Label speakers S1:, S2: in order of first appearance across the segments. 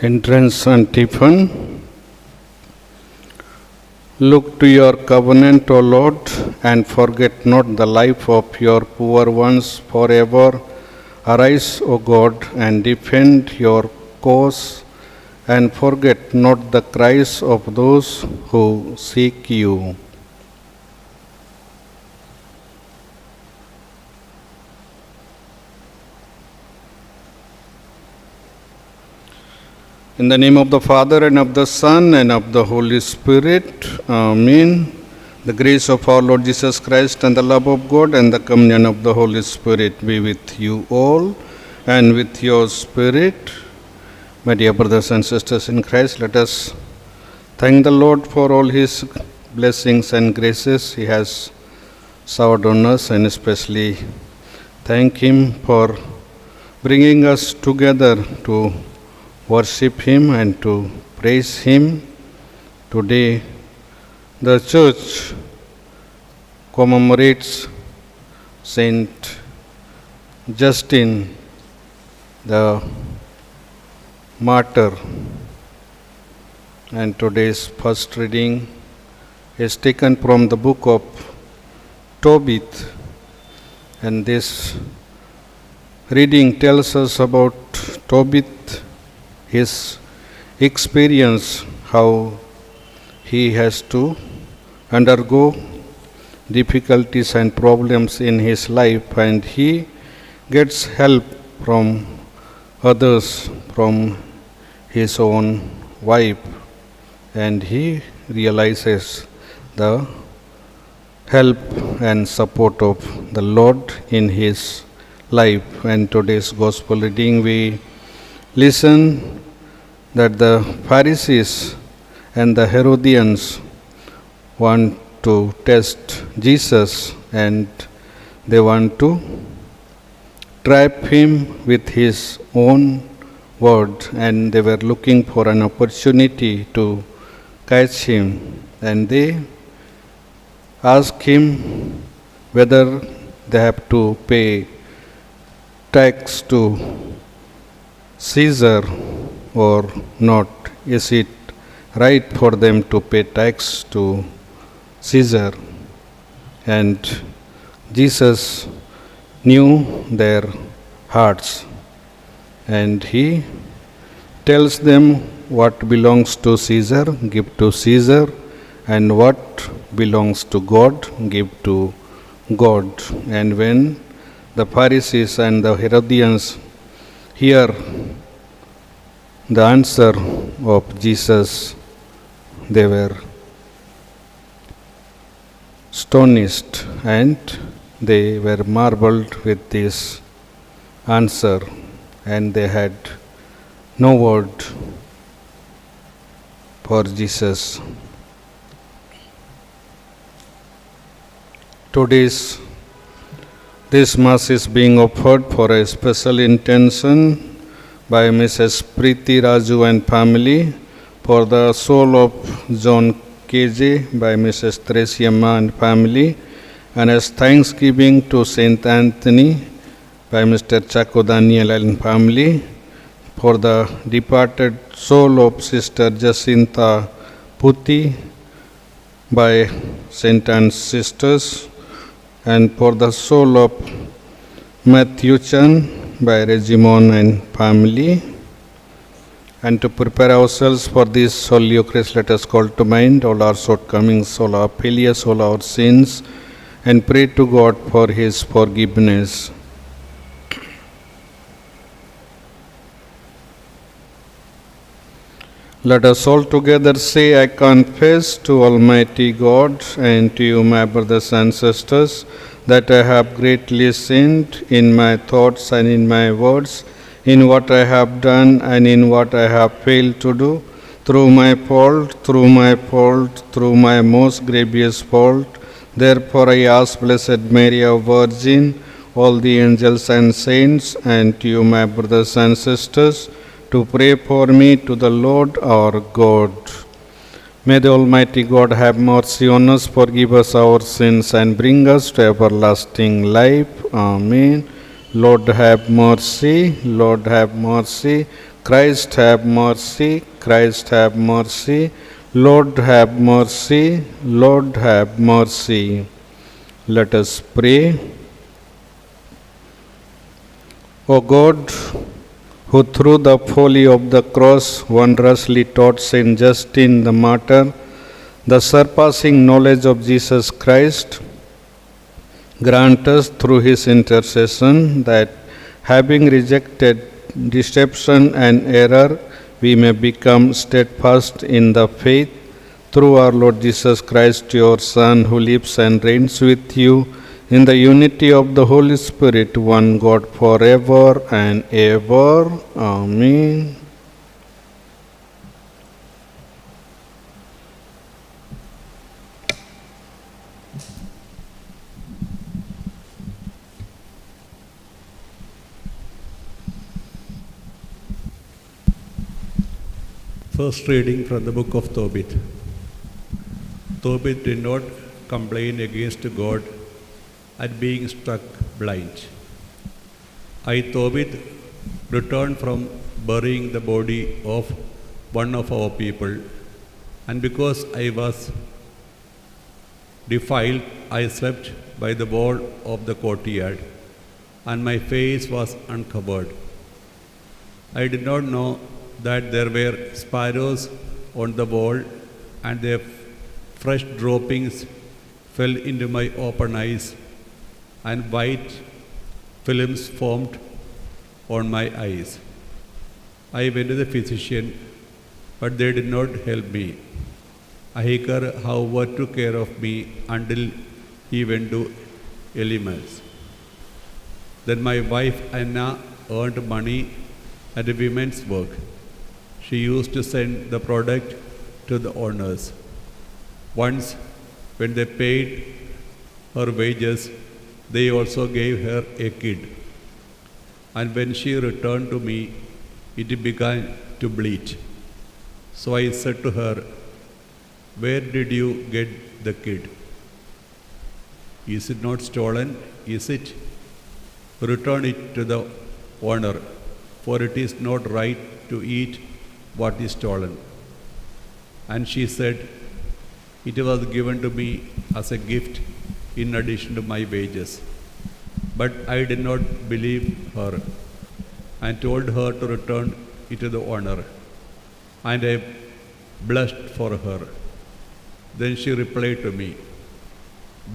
S1: Entrance antiphon. Look to your covenant, O Lord, and forget not the life of your poor ones forever. Arise, O God, and defend your cause, and forget not the cries of those who seek you. In the name of the Father, and of the Son, and of the Holy Spirit. Amen. The grace of our Lord Jesus Christ, and the love of God, and the communion of the Holy Spirit be with you all, and with your spirit. My dear brothers and sisters in Christ, let us thank the Lord for all His blessings and graces He has showered on us, and especially thank Him for bringing us together to worship Him and to praise Him. Today, the Church commemorates Saint Justin, the martyr, and today's first reading is taken from the book of Tobit, and this reading tells us about Tobit, his experience, how he has to undergo difficulties and problems in his life, and he gets help from others, from his own wife, and he realizes the help and support of the Lord in his life. And today's gospel reading, we listen that the Pharisees and the Herodians want to test Jesus, and they want to trap him with his own word, and they were looking for an opportunity to catch him, and they asked him whether they have to pay tax to Caesar or not. Is it right for them to pay tax to Caesar? And Jesus knew their hearts, and he tells them what belongs to Caesar, give to Caesar, and what belongs to God, give to God. And when the Pharisees and the Herodians hear the answer of Jesus, they were astonished, and they were marveled with this answer, and they had no word for Jesus. This Mass is being offered for a special intention by Mrs. Preeti Raju and family, for the soul of John KJ by Mrs. Tresiamma and family, and as thanksgiving to Saint Anthony by Mr. Chaco Daniel and family, for the departed soul of Sister Jacinta Putti by Saint Anne's sisters, and for the soul of Matthew Chan by Regimon and family. And to prepare ourselves for this Holy Eucharist, let us call to mind all our shortcomings, all our failures, all our sins, and pray to God for His forgiveness. Let us all together say, I confess to Almighty God and to you, my brothers and sisters, that I have greatly sinned in my thoughts and in my words, in what I have done and in what I have failed to do, through my most grievous fault. Therefore I ask Blessed Mary, our Virgin, all the angels and saints, and to you, my brothers and sisters, to pray for me to the Lord our God. May the Almighty God have mercy on us, forgive us our sins, and bring us to everlasting life. Amen. Lord have mercy, Lord have mercy. Christ have mercy, Christ have mercy, Lord have mercy, Lord have mercy. Let us pray. O God, who through the folly of the cross wondrously taught Saint Justin the martyr the surpassing knowledge of Jesus Christ, grant us through his intercession that, having rejected deception and error, we may become steadfast in the faith through our Lord Jesus Christ, your Son, who lives and reigns with you in the unity of the Holy Spirit, one God, forever and ever. Amen.
S2: First reading from the book of Tobit. Tobit did not complain against God at being struck blind. I, Tobit, returned from burying the body of one of our people, and because I was defiled, I slept by the wall of the courtyard, and my face was uncovered. I did not know that there were sparrows on the wall, and their fresh droppings fell into my open eyes, and white films formed on my eyes. I went to the physician, but they did not help me. Ahikar, however, took care of me until he went to Elimas. Then my wife Anna earned money at a women's work. She used to send the product to the owners. Once, when they paid her wages, they also gave her a kid. And when she returned to me, it began to bleed. So I said to her, "Where did you get the kid? Is it not stolen? Is it? Return it to the owner, for it is not right to eat what is stolen." And she said, "It was given to me as a gift in addition to my wages." But I did not believe her and told her to return it to the owner. And I blushed for her. Then she replied to me,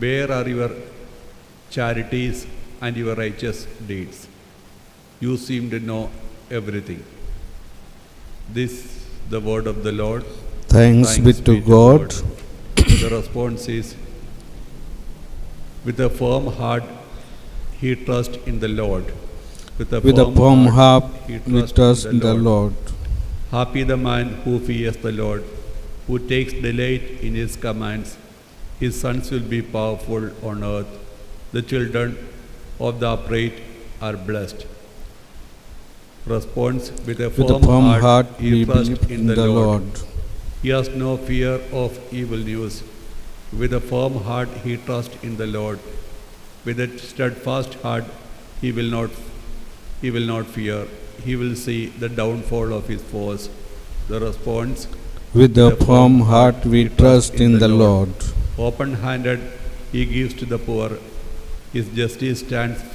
S2: "Where are your charities and your righteous deeds? You seem to know everything." This the word of the Lord.
S1: Thanks be to God.
S2: The response is, with a firm heart he trusts in the Lord. With a
S1: firm heart we trust in the Lord.
S2: Happy the man who fears the Lord, who takes delight in his commands. His sons will be powerful on earth. The children of the upright are blessed. Response: with a firm heart he trusts in the Lord. He has no fear of evil news. With a firm heart he trusts in the Lord. With a steadfast heart he will not fear. He will see the downfall of his foes. The response:
S1: with a firm heart we trust in the Lord.
S2: Open-handed he gives to the poor. His justice stands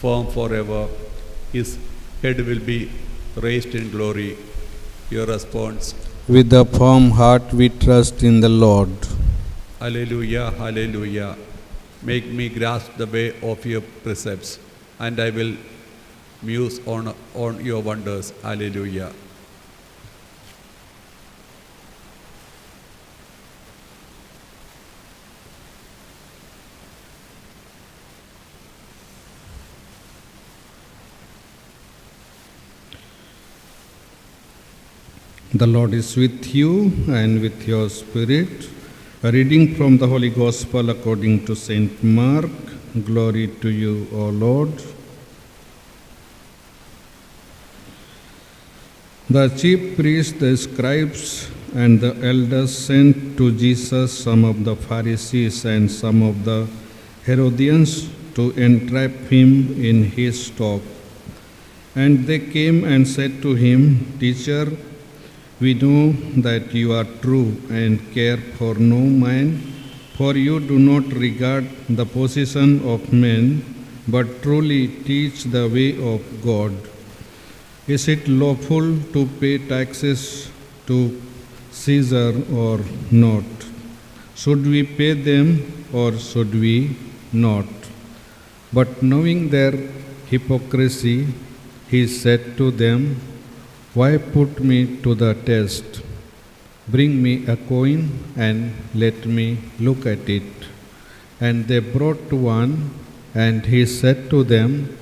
S2: firm forever. His head will be raised in glory. Your response:
S1: with a firm heart we trust in the Lord.
S2: Hallelujah, hallelujah. Make me grasp the way of your precepts, and I will muse on your wonders. Hallelujah.
S1: The Lord is with you and with your spirit. A reading from the Holy Gospel according to Saint Mark. Glory to you, O Lord. The chief priests, the scribes, and the elders sent to Jesus some of the Pharisees and some of the Herodians to entrap him in his talk. And they came and said to him, Teacher, we know that you are true and care for no man, for you do not regard the position of men, but truly teach the way of God. Is it lawful to pay taxes to Caesar or not? Should we pay them or should we not? But knowing their hypocrisy, he said to them, Why put me to the test? Bring me a coin and let me look at it. And they brought one, and he said to them,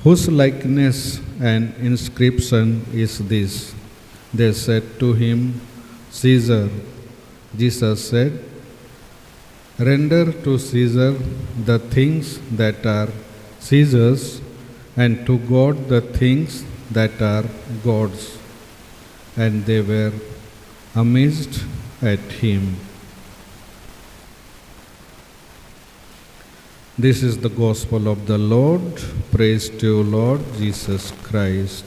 S1: Whose likeness and inscription is this? They said to him, Caesar. Jesus said, Render to Caesar the things that are Caesar's, and to God the things that are God's. And they were amazed at him. This is the gospel of the Lord. Praise to you, Lord Jesus Christ.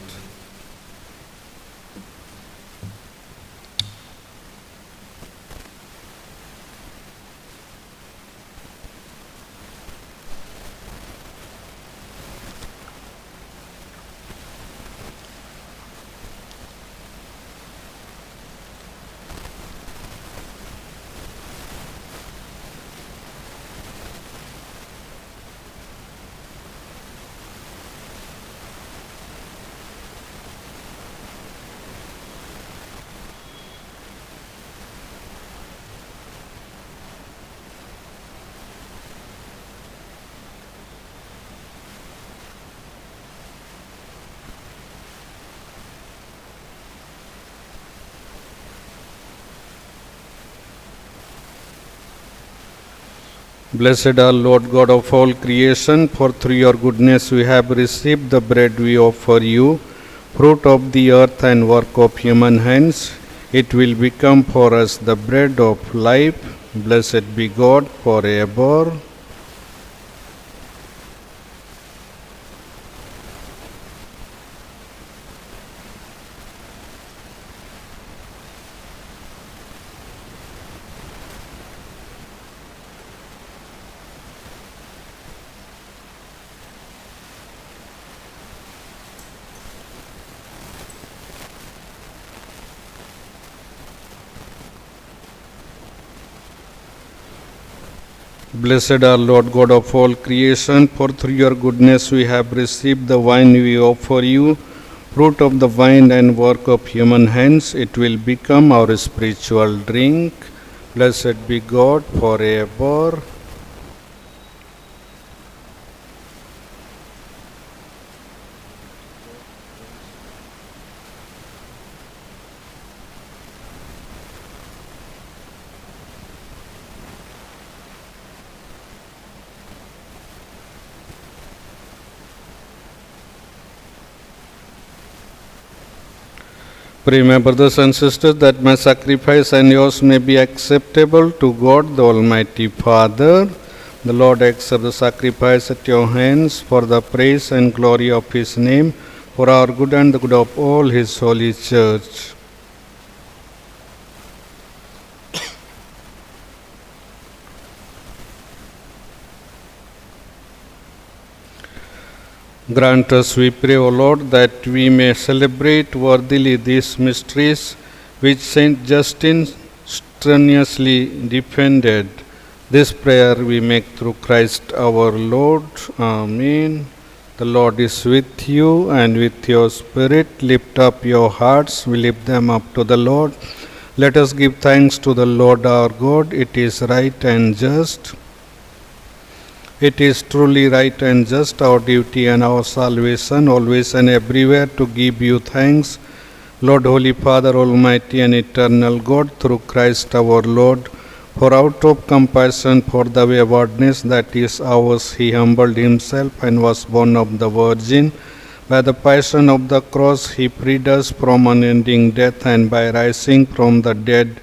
S1: Blessed are Lord God of all creation, for through your goodness we have received the bread we offer you, fruit of the earth and work of human hands. It will become for us the bread of life. Blessed be God forever. Blessed are Lord God of all creation, for through your goodness we have received the wine we offer you, fruit of the vine and work of human hands. It will become our spiritual drink. Blessed be God forever. Pray, my brothers and sisters, that my sacrifice and yours may be acceptable to God, the Almighty Father. The Lord accept the sacrifice at your hands for the praise and glory of His name, for our good and the good of all His holy church. Grant us, we pray, O Lord, that we may celebrate worthily these mysteries which Saint Justin strenuously defended. This prayer we make through Christ our Lord. Amen. The Lord is with you and with your spirit. Lift up your hearts. We lift them up to the Lord. Let us give thanks to the Lord our God. It is right and just. It is truly right and just, our duty and our salvation, always and everywhere to give you thanks, Lord, Holy Father, Almighty and Eternal God, through Christ our Lord. For out of compassion for the waywardness that is ours, He humbled Himself and was born of the Virgin. By the passion of the cross, He freed us from unending death, and by rising from the dead,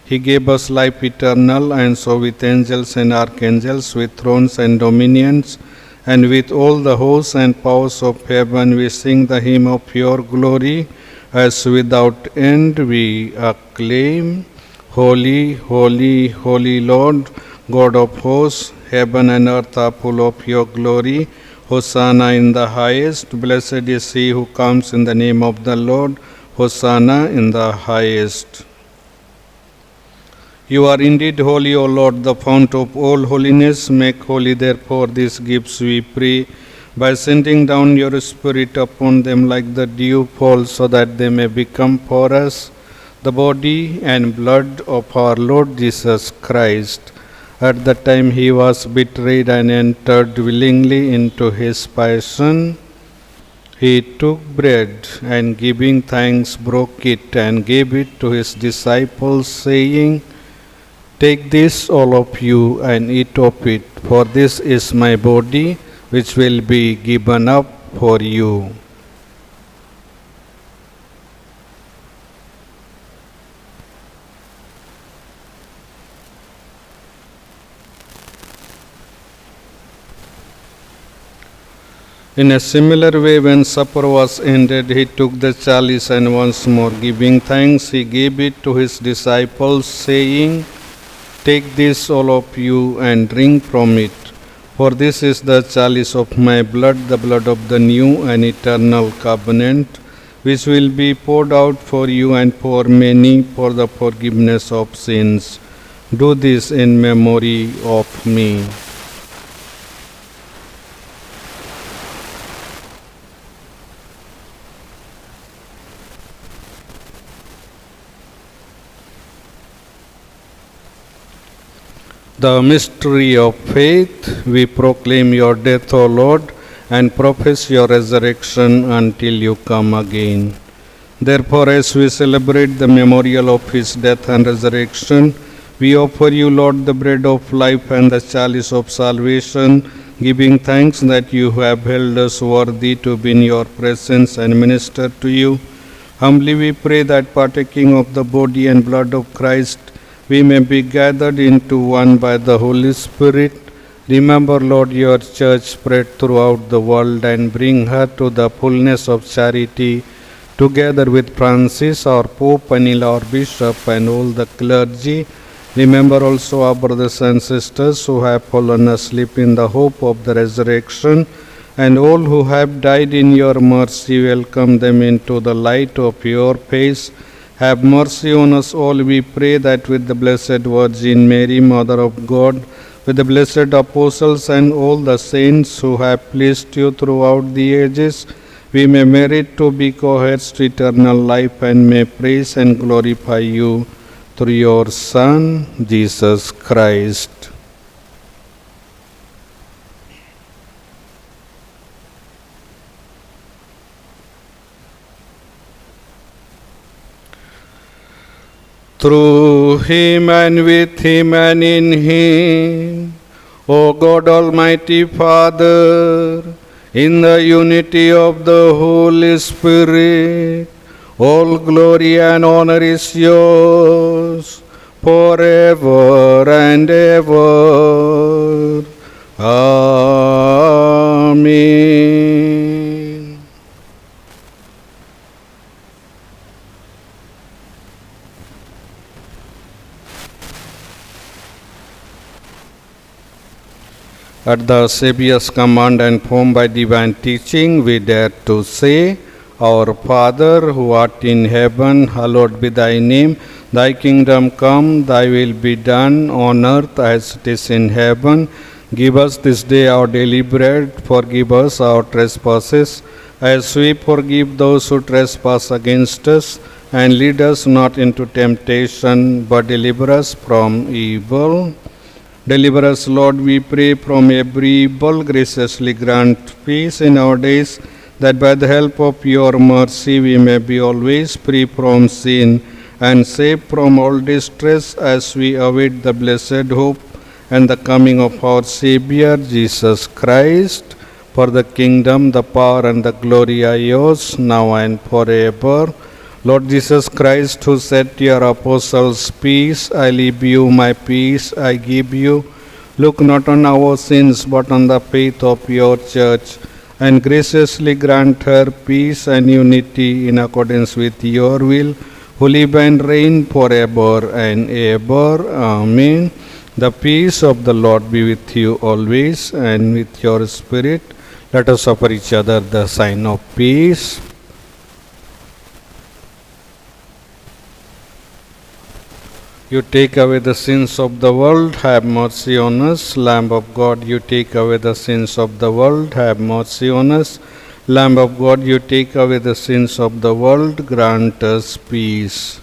S1: He gave us life eternal, and so with angels and archangels, with thrones and dominions, and with all the hosts and powers of heaven we sing the hymn of your glory, as without end we acclaim, Holy, holy, holy Lord, God of hosts, heaven and earth are full of your glory. Hosanna in the highest. Blessed is he who comes in the name of the Lord. Hosanna in the highest. You are indeed holy, O Lord, the fount of all holiness. Make holy, therefore, these gifts, we pray, by sending down your Spirit upon them like the dew fall, so that they may become for us the body and blood of our Lord Jesus Christ. At the time he was betrayed and entered willingly into his passion, he took bread and giving thanks broke it and gave it to his disciples, saying, Take this, all of you, and eat of it, for this is my body, which will be given up for you. In a similar way, when supper was ended, he took the chalice and once more giving thanks, he gave it to his disciples, saying, Take this, all of you, and drink from it, for this is the chalice of my blood, the blood of the new and eternal covenant, which will be poured out for you and for many for the forgiveness of sins. Do this in memory of me. The mystery of faith, we proclaim your death, O Lord, and profess your resurrection until you come again. Therefore, as we celebrate the memorial of his death and resurrection, we offer you, Lord, the bread of life and the chalice of salvation, giving thanks that you have held us worthy to be in your presence and minister to you. Humbly we pray that partaking of the body and blood of Christ, we may be gathered into one by the Holy Spirit. Remember, Lord, your church spread throughout the world and bring her to the fullness of charity, together with Francis, our Pope, and our Bishop, and all the clergy. Remember also our brothers and sisters who have fallen asleep in the hope of the resurrection, and all who have died in your mercy. Welcome them into the light of your face. Have mercy on us all, we pray, that with the Blessed Virgin Mary, Mother of God, with the blessed apostles and all the saints who have pleased you throughout the ages, we may merit to be co-heirs to eternal life and may praise and glorify you through your Son, Jesus Christ. Through him and with him and in him, O God Almighty Father, in the unity of the Holy Spirit, all glory and honor is yours forever and ever. Amen. At the Saviour's command and formed by divine teaching, we dare to say, Our Father, who art in heaven, hallowed be thy name. Thy kingdom come, thy will be done on earth as it is in heaven. Give us this day our daily bread. Forgive us our trespasses, as we forgive those who trespass against us. And lead us not into temptation, but deliver us from evil. Deliver us, Lord, we pray, from every evil. Graciously grant peace in our days, that by the help of your mercy we may be always free from sin and safe from all distress, as we await the blessed hope and the coming of our Savior, Jesus Christ. For the kingdom, the power, and the glory are yours, now and forever. Lord Jesus Christ, who said to your apostles, Peace I leave you, my peace I give you, Look not on our sins, but on the faith of your church, and graciously grant her peace and unity in accordance with your will, who live and reign forever and ever. Amen. The peace of the Lord be with you always, and with your spirit. Let us offer each other the sign of peace. You take away the sins of the world, have mercy on us. Lamb of God, you take away the sins of the world, have mercy on us. Lamb of God, you take away the sins of the world, grant us peace.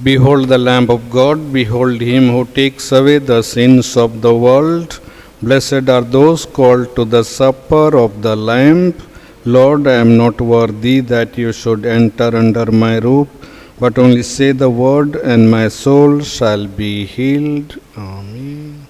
S1: Behold the Lamb of God, behold him who takes away the sins of the world. Blessed are those called to the supper of the Lamb. Lord, I am not worthy that you should enter under my roof, but only say the word, and my soul shall be healed. Amen.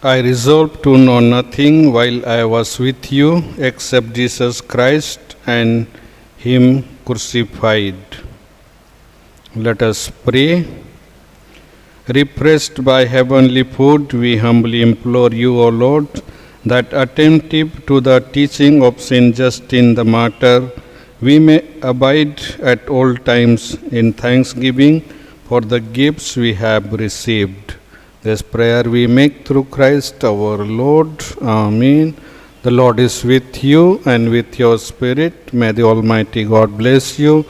S1: I resolved to know nothing while I was with you except Jesus Christ and Him crucified. Let us pray. Refreshed by heavenly food, we humbly implore you, O Lord, that attentive to the teaching of Saint Justin the Martyr, we may abide at all times in thanksgiving for the gifts we have received. This prayer we make through Christ our Lord. Amen. The Lord is with you and with your spirit. May the Almighty God bless you,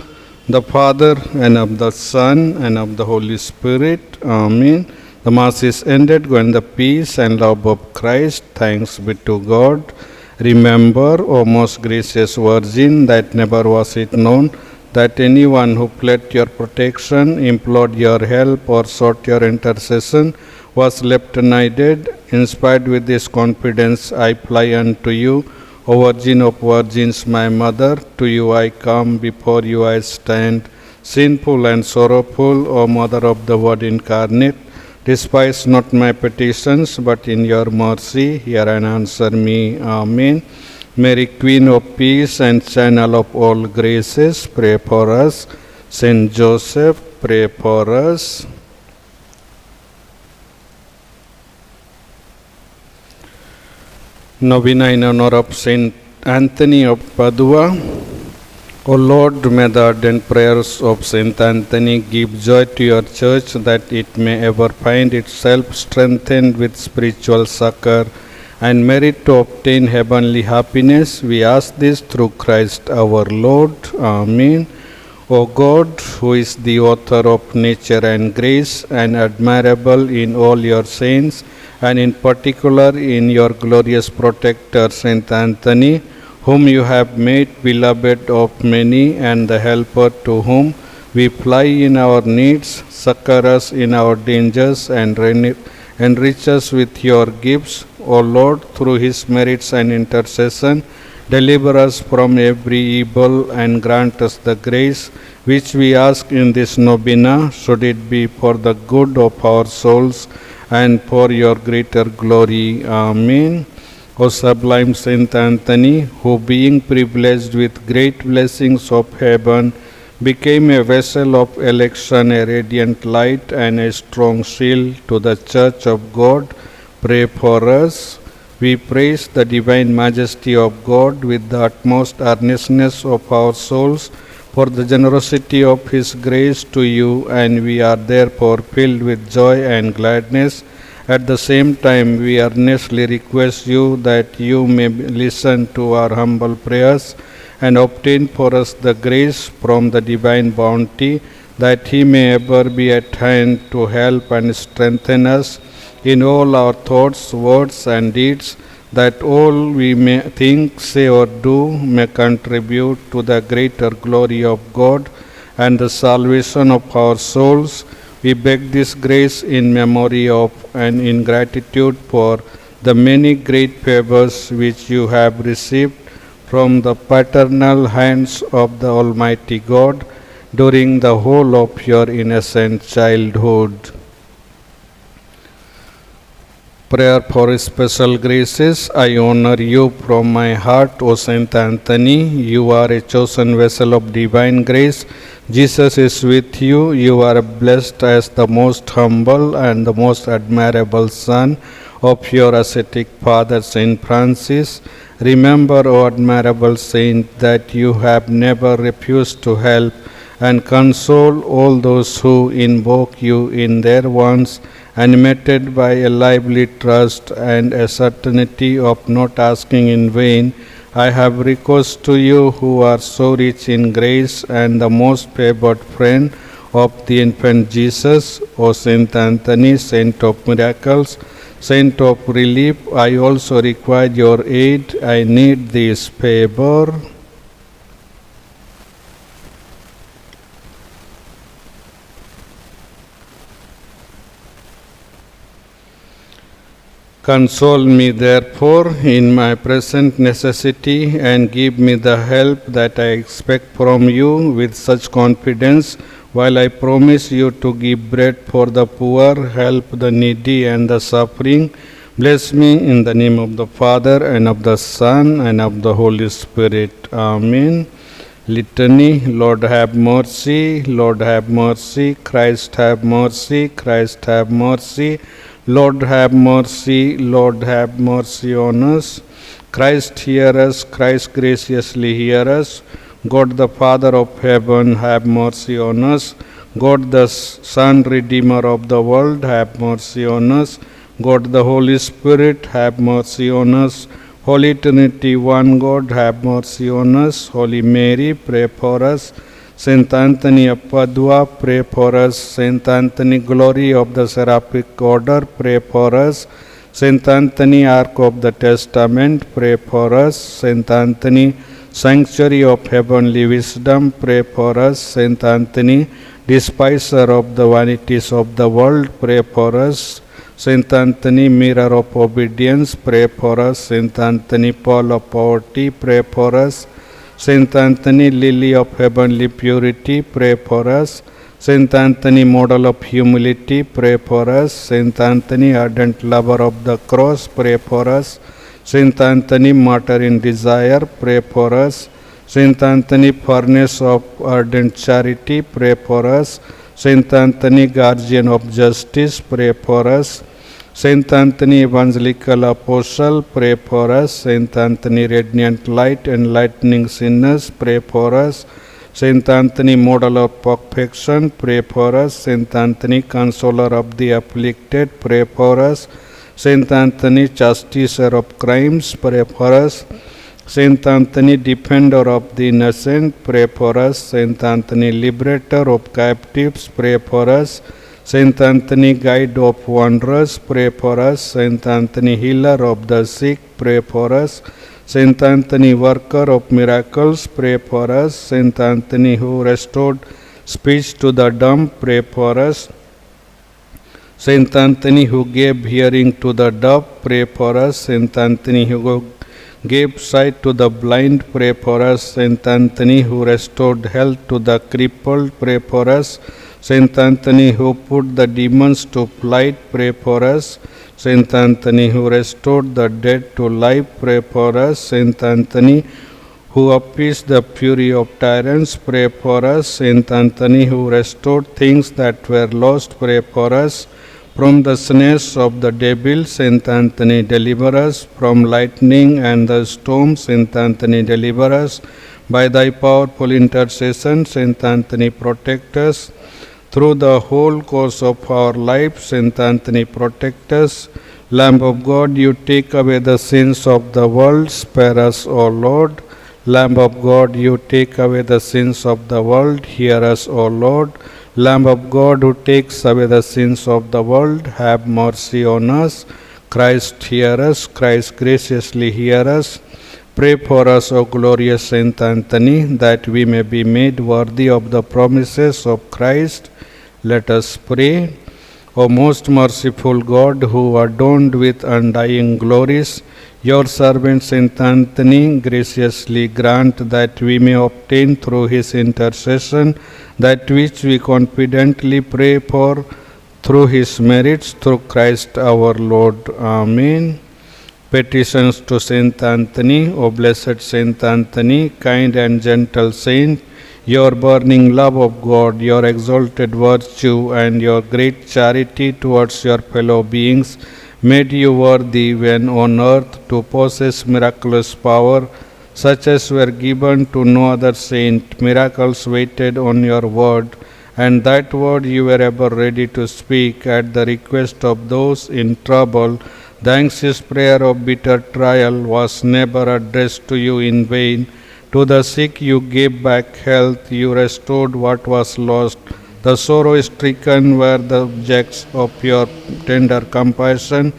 S1: the Father, and of the Son, and of the Holy Spirit. Amen. The Mass is ended. Go in the peace and love of Christ. Thanks be to God. Remember, O most gracious Virgin, that never was it known that anyone who pled your protection, implored your help, or sought your intercession was left unaided. Inspired with this confidence, I fly unto you, O Virgin of Virgins, my Mother. To you I come, before you I stand, sinful and sorrowful, O Mother of the Word incarnate. Despise not my petitions, but in your mercy hear and answer me. Amen. Mary, Queen of Peace and Channel of all graces, pray for us. Saint Joseph, pray for us. Novena in honor of Saint Anthony of Padua. O Lord, may the ardent prayers of Saint Anthony give joy to your church, that it may ever find itself strengthened with spiritual succor and merit to obtain heavenly happiness. We ask this through Christ our Lord. Amen. O God, who is the author of nature and grace, and admirable in all your saints, and in particular in your glorious protector, Saint Anthony, whom you have made beloved of many, and the helper to whom we fly in our needs, succor us in our dangers, and enrich us with your gifts. O Lord, through his merits and intercession, deliver us from every evil, and grant us the grace which we ask in this novena, should it be for the good of our souls and for your greater glory. Amen. O sublime Saint Anthony, who being privileged with great blessings of heaven, became a vessel of election, a radiant light, and a strong shield to the Church of God, pray for us. We praise the divine majesty of God with the utmost earnestness of our souls for the generosity of his grace to you, and we are therefore filled with joy and gladness. At the same time, we earnestly request you that you may listen to our humble prayers and obtain for us the grace from the divine bounty, that he may ever be at hand to help and strengthen us in all our thoughts, words, and deeds, that all we may think, say, or do may contribute to the greater glory of God and the salvation of our souls. We beg this grace in memory of and in gratitude for the many great favors which you have received from the paternal hands of the Almighty God during the whole of your innocent childhood. Prayer for special graces. I honor you from my heart, O Saint Anthony. You are a chosen vessel of divine grace. Jesus is with you. You are blessed as the most humble and the most admirable son of your ascetic father, Saint Francis. Remember, O admirable saint, that you have never refused to help and console all those who invoke you in their wants, animated by a lively trust and a certainty of not asking in vain. I have recourse to you, who are so rich in grace and the most favored friend of the infant Jesus. O Saint Anthony, Saint of miracles, Saint of relief, I also require your aid. I need this favor. Console me, therefore, in my present necessity, and give me the help that I expect from you with such confidence, while I promise you to give bread for the poor, help the needy and the suffering. Bless me in the name of the Father, and of the Son, and of the Holy Spirit. Amen. Litany. Lord have mercy, Lord have mercy, Christ have mercy, Christ have mercy. Lord have mercy, Lord have mercy on us. Christ hear us, Christ graciously hear us. God the Father of heaven, have mercy on us. God the Son, Redeemer of the world, have mercy on us. God the Holy Spirit, have mercy on us. Holy Trinity, one God, have mercy on us. Holy Mary, pray for us. Saint Anthony of Padua, pray for us. Saint Anthony, glory of the Seraphic Order, pray for us. Saint Anthony, Ark of the Testament, pray for us. Saint Anthony, Sanctuary of Heavenly Wisdom, pray for us. Saint Anthony, Despiser of the vanities of the world, pray for us. Saint Anthony, mirror of obedience, pray for us. Saint Anthony, Paul of poverty, pray for us. Saint Anthony, lily of heavenly purity, pray for us. Saint Anthony, model of humility, pray for us. Saint Anthony, ardent lover of the cross, pray for us. Saint Anthony, martyr in desire, pray for us. Saint Anthony, furnace of ardent charity, pray for us. Saint Anthony, guardian of justice, pray for us. Saint Anthony, evangelical apostle, pray for us. Saint Anthony, radiant light, enlightening sinners, pray for us. Saint Anthony, model of perfection, pray for us. Saint Anthony, consoler of the afflicted, pray for us. Saint Anthony, chastiser of crimes, pray for us. Saint Anthony, defender of the innocent, pray for us. Saint Anthony, liberator of captives, pray for us. Saint Anthony, guide of wanderers, pray for us. Saint Anthony, healer of the sick, pray for us. Saint Anthony, worker of miracles, pray for us. Saint Anthony, who restored speech to the dumb, pray for us. Saint Anthony, who gave hearing to the deaf, pray for us. Saint Anthony, who gave sight to the blind, pray for us. Saint Anthony, who restored health to the crippled, pray for us. Saint Anthony, who put the demons to flight, pray for us. Saint Anthony, who restored the dead to life, pray for us. Saint Anthony, who appeased the fury of tyrants, pray for us. Saint Anthony, who restored things that were lost, pray for us. From the snares of the devil, Saint Anthony, deliver us. From lightning and the storm, Saint Anthony, deliver us. By thy powerful intercession, Saint Anthony, protect us. Through the whole course of our life, Saint Anthony, protect us. Lamb of God, you take away the sins of the world, spare us, O Lord. Lamb of God, you take away the sins of the world, hear us, O Lord. Lamb of God, who takes away the sins of the world, have mercy on us. Christ, hear us. Christ, graciously hear us. Pray for us, O glorious Saint Anthony, that we may be made worthy of the promises of Christ. Let us pray. O most merciful God, who adorned with undying glories your servant Saint Anthony, graciously grant that we may obtain through his intercession that which we confidently pray for through his merits, through Christ our Lord. Amen. Petitions to Saint Anthony. O blessed Saint Anthony, kind and gentle saint, your burning love of God, your exalted virtue, and your great charity towards your fellow beings made you worthy when on earth to possess miraculous power, such as were given to no other saint. Miracles waited on your word, and that word you were ever ready to speak at the request of those in trouble. The anxious prayer of bitter trial was never addressed to you in vain. To the sick you gave back health, you restored what was lost. The sorrow-stricken were the objects of your tender compassion.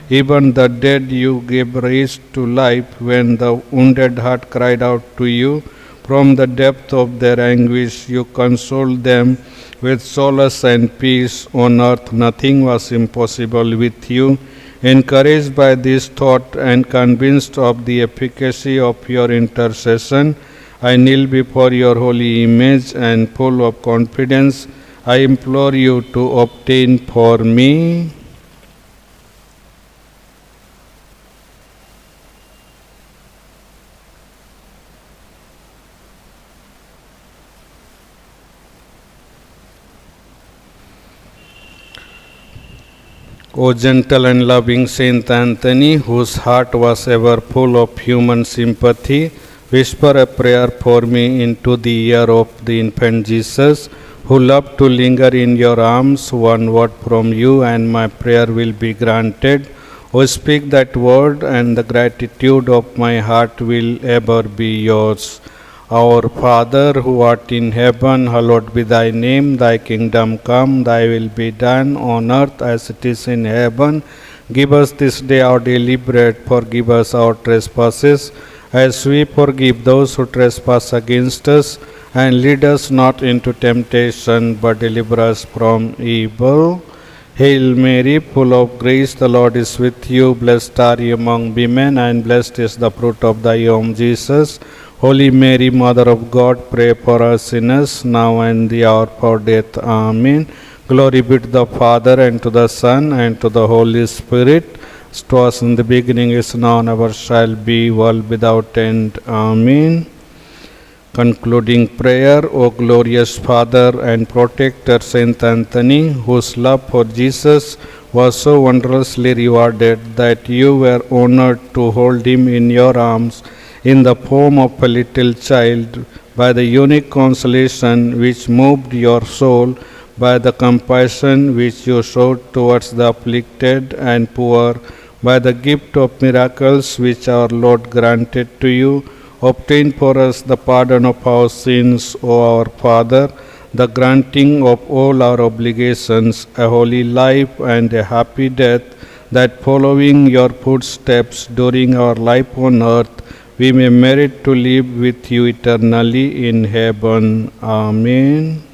S1: Even the dead you gave raised to life when the wounded heart cried out to you. From the depth of their anguish you consoled them with solace and peace. On earth nothing was impossible with you. Encouraged by this thought and convinced of the efficacy of your intercession, I kneel before your holy image and full of confidence, I implore you to obtain for me O gentle and loving Saint Anthony, whose heart was ever full of human sympathy, whisper a prayer for me into the ear of the infant Jesus, who loved to linger in your arms. One word from you and my prayer will be granted. O speak that word and the gratitude of my heart will ever be yours. Our Father, who art in heaven, hallowed be thy name. Thy kingdom come, thy will be done on earth as it is in heaven. Give us this day our daily bread. Forgive us our trespasses, as we forgive those who trespass against us. And lead us not into temptation, but deliver us from evil. Hail Mary, full of grace, the Lord is with you. Blessed are you among women, and blessed is the fruit of thy womb, Jesus. Holy Mary, Mother of God, pray for us sinners, now and the hour of our death. Amen. Glory be to the Father, and to the Son, and to the Holy Spirit. As it was in the beginning, is now, and ever shall be, world without end. Amen. Concluding prayer. O glorious Father and Protector Saint Anthony, whose love for Jesus was so wondrously rewarded that you were honored to hold him in your arms in the form of a little child, by the unique consolation which moved your soul, by the compassion which you showed towards the afflicted and poor, by the gift of miracles which our Lord granted to you, obtain for us the pardon of our sins, O our Father, the granting of all our obligations, a holy life and a happy death, that following your footsteps during our life on earth, we may merit to live with you eternally in heaven. Amen.